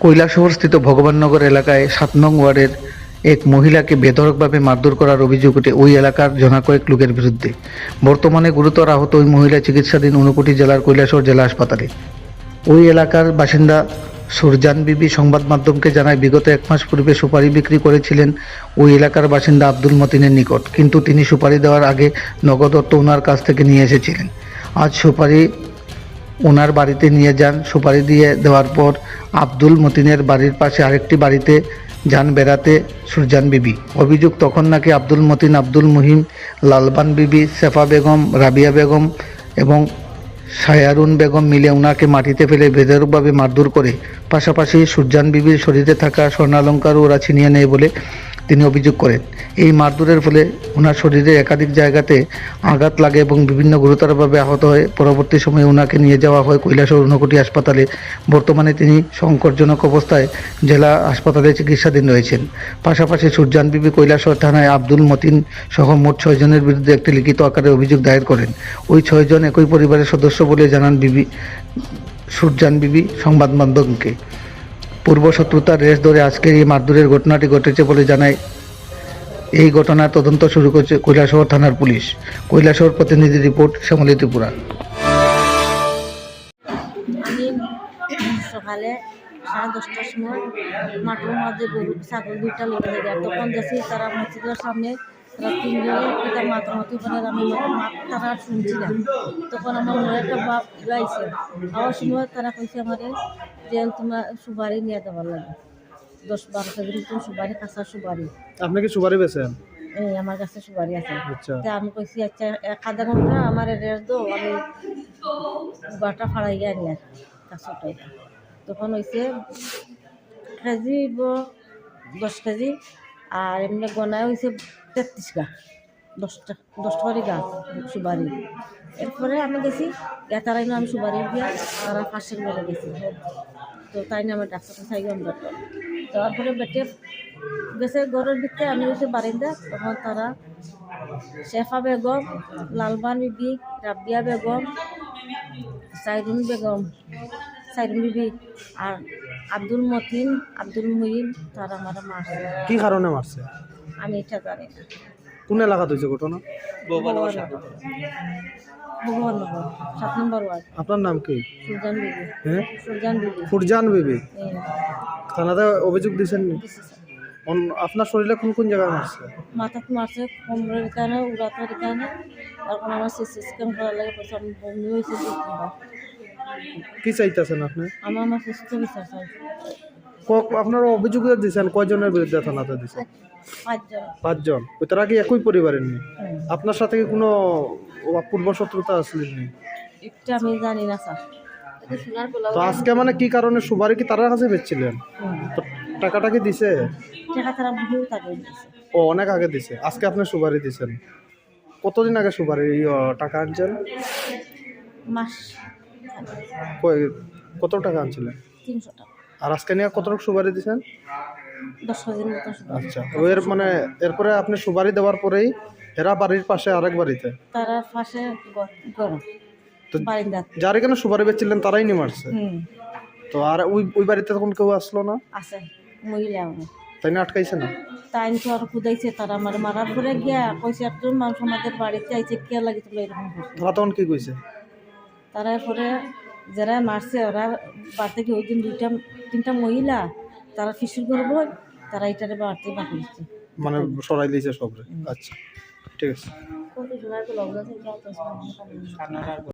কৈলাসহরস্থিত ভগবাননগর এলাকায় ৭ নং ওয়ার্ডের এক মহিলাকে বেধড়কভাবে মারধর করার অভিযোগ ওঠে ওই এলাকার জনকয়েক লোকের বিরুদ্ধে। বর্তমানে গুরুতর আহত ওই মহিলা চিকিৎসাধীন ঊনকোটি জেলার কৈলাসহর জেলা হাসপাতালে। ওই এলাকার বাসিন্দা সুরজান বিবি সংবাদ মাধ্যমকে জানায়, বিগত 1 মাস পূর্বে সুপারি বিক্রি করেছিলেন ওই এলাকার বাসিন্দা আব্দুল মতিনের নিকট, কিন্তু তিনি সুপারি দেওয়ার আগে নগদ অর্থ ওনার কাছ থেকে নিয়ে এসেছিলেন। আজ সুপারি ওনার বাড়িতে নিয়ে যান। সুপারি দিয়ে দেওয়ার পর আব্দুল মতিনের বাড়ির পাশে আরেকটি বাড়িতে যান বেড়াতে সুরজান বিবি। অভিযোগ, তখন নাকি আব্দুল মতিন, আব্দুল মুহিম, লালবান বিবি, সেফা বেগম, রাবিয়া বেগম এবং সায়ারুন বেগম মিলে ওনাকে মাটিতে ফেলে বেধড়কভাবে মারধর করে, পাশাপাশি সুরজান বিবির শরীরে থাকা স্বর্ণালঙ্কারও ওরা ছিনিয়ে নেয় বলে তিনি অভিযোগ করেন। এই মারধরের ফলে ওনার শরীরে একাধিক জায়গাতে আঘাত লাগে এবং বিভিন্ন গুরুতরভাবে আহত হয়ে পরবর্তী সময়ে ওনাকে নিয়ে যাওয়া হয় কৈলাসহর ঊনকোটি হাসপাতালে। বর্তমানে তিনি সংকটজনক অবস্থায় জেলা হাসপাতালে চিকিৎসাধীন রয়েছেন। পাশাপাশি সুরজান বিবি কৈলাসহর থানায় আব্দুল মতিন সহ মোট 6 জনের বিরুদ্ধে একটি লিখিত আকারে অভিযোগ দায়ের করেন। ওই 6 জন একই পরিবারের সদস্য বলে জানান সুরজান বিবি সংবাদ মাধ্যমকে। পূর্ব শত্রুতার রেশ ধরে আজকের এই মারধরের ঘটনাটি ঘটেছে বলে জানায়। এই ঘটনার তদন্ত শুরু করেছে কৈলাসহর থানার পুলিশ। কৈলাসহর প্রতিনিধি রিপোর্ট, শ্যামলী ত্রিপুরা। আমি সকালে 10:30টার সময় মাঠের মধ্যে গরু ছাগল 2টা লড়ে যায়, তখন দেখি তারা মসজিদের সামনে তারা 3 জনে পিতা মাতামাতি করে, আমি তারা শুনছিলাম। তখন আমার মনে একটা বাপ গাইছে, আমার সময় তারা কইছে আমারে যে তোমার সুপারি নিয়ে দেওয়ার লাগে 10-12 কেজি মতন সুপারি, কাঁচা সুপারি। আপনি কি সুপারি বেচেন? এই আমার কাছে সুপারি আছে। আচ্ছা, তা আমি কইছি আচ্ছা 1/2 ঘন্টা আমার রেস্ট দাও, আমি বাটা ফাড়াই আনি আর কাঁচাটাই। তখন হয়েছে কেজি 10 কেজি, আর এমনি গনায় হয়েছে 33 গা, 10 করে গা সুপারি। এরপরে আমি গেছি তারাই না, আমি সুপারি দিয়া তারা ফাঁসের মেরে গেছি। তো তাই না আমার ডাক্তার চাই আমরা তারপরে বেটে গেছে ঘরের ভিতরে, আমি হচ্ছে বারিন্দা। তখন তারা শেফা বেগম, লালবান বিবি, রাবিয়া বেগম, সাইরুন বিবি আর আব্দুল মতিন, আব্দুল মুহিম, তারা আমার মারছে। কি কারণে মারছে আমি এটা জানি না। কোন এলাকা হয়েছে ঘটনা? ভগবাননগর 7 নম্বর ওয়ার্ড। আপনার নাম কি? সুরজান বিবি। হ্যাঁ, সুরজান বিবি। ফুরজান বিবি। এই থানাতে অভিযোগ দিয়েছেন? দিছে স্যার। আপনার শরীরে কোন কোন জায়গায় মারছে? মাথাত মারছে, কোমরের কানে, উড়াতের কানে। এখন আমার সিসি স্ক্যান করার লাগে পয়সা, আমি বমি হয়েছে 2-3 বার। কি চাইতেছেন আপনি? আমার সুস্থ বিচার চাই। আপনারা অভিযোগ দিয়েছেন কয়জনের বিরুদ্ধে থানাতে দিয়েছেন? 5 জন। 5 জন। ওই তারা কি একই পরিবারের নেই? হুম। আপনার সাথে কি কোনো পূর্ব শত্রুতা আসলে নেই? এটা আমি জানি না স্যার। তো আজকে মানে কি কারণে সুপারি কি তার কাছে বেচছিলেন? তো টাকাটা কি দিছে? টাকা তারা বহু টাকা দিয়েছে। ও অনেক আগে দিছে। আজকে আপনি সুপারি দিছেন। কতদিন আগে সুপারি টাকা আনছেন? মাস কত টাকা আনছিলেন? 300 টাকা। আর আজকে নিয়ে কত টাকা সুপারি দিছেন? 10 কেজির মতো সুপারি। আচ্ছা, ওর মানে এরপরে আপনি সুপারি দেওয়ার পরেই এরা বাড়ির পাশে আরেক বাড়িতে, তারা পাশে গরম তো বারিন্দা। যার এখানে সুপারি বেচছিলেন তারাই নিয়ে মারছে। তো আর ওই বাড়িতে তখন কেউ আসলো না? আছে মহিলা তাই না, আটকাইছে না? তাই তো আর খুদাইছে, তারা আমার মারার পরে গিয়া কইছে একজন মানুষ আমাদের বাড়িতে আইছে, কে লাগি তোমরা এরকম করছো? তারা তখন কি কইছে? তারা পরে যারা মারছে ওরা বাড়িতে গিয়ে ওই দিন 2-3টা মহিলা তারা ফিসুর করবো, তারা এটারে বাড়তে বাকি দিচ্ছে, মানে সরাই দিয়েছে সবরে। আচ্ছা, ঠিক আছে। কত জনের লগ্ন